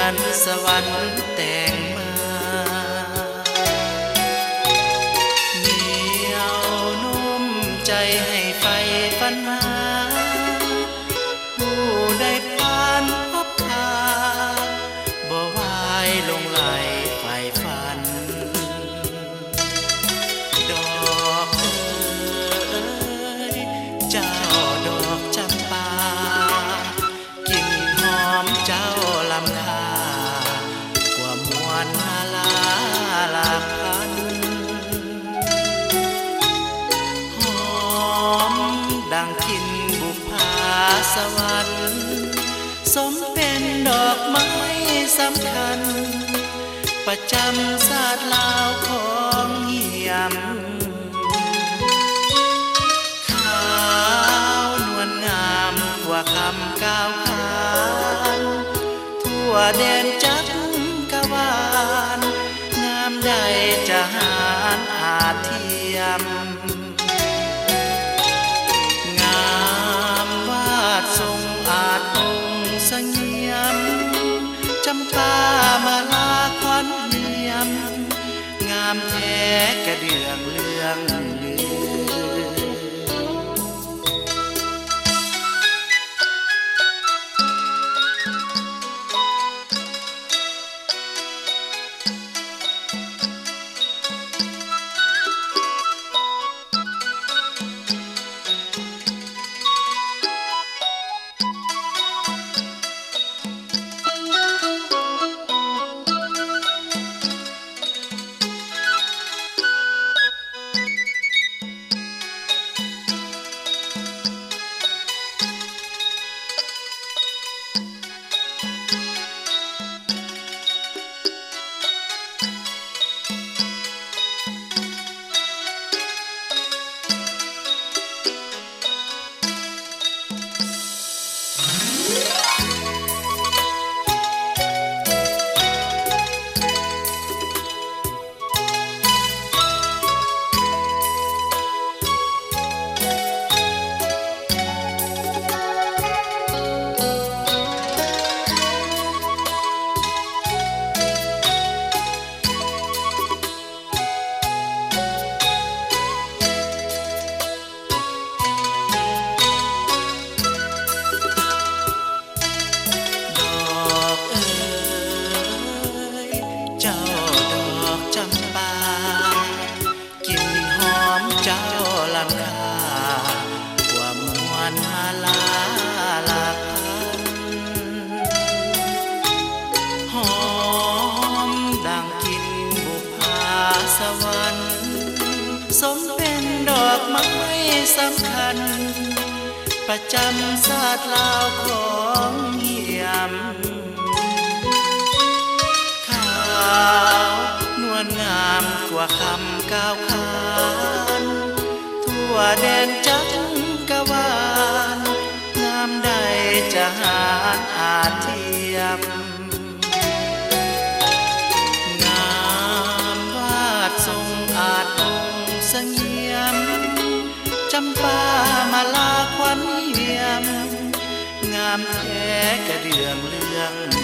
อนสวรรค์แต่งมาเหนียวนุ่มใจให้ไฟฝันหาผู้ได้ผ่านพบพาบ่วายลงไหลไฟฝันดอกเอ๋ยเจ้าดอกจำปากิ่งหอมเจ้าลำคากว่ามวลมาลาลาพันหอมดังกลิ่นบุพภาสวรรค์สมเป็นดอกไม้สำคัญประจำศาสตร์ลาวของเยี่ยมขาวนวลงามกว่าคำกล่าวขานทั่วแดนจักรวาลงามใดจะหารอาจเทียมงามวาดทรงอาจองค์เสงี่ยมจำปามาลาควันเนียมงามแท้กระเดื่องเรื่องลือสวรรค์สมเป็นดอกไม้สำคัญประจำศาสตร์ลาวของเยี่ยมขาวนวลงามกว่าคำกล่าวขานทั่วแดนจักรวาลงามใดจะหารอาจเทียมทรงอาจองค์เสงี่ยมจำปามาลาควันเยี่ยมงามแท้กระเดื่องเรื่อง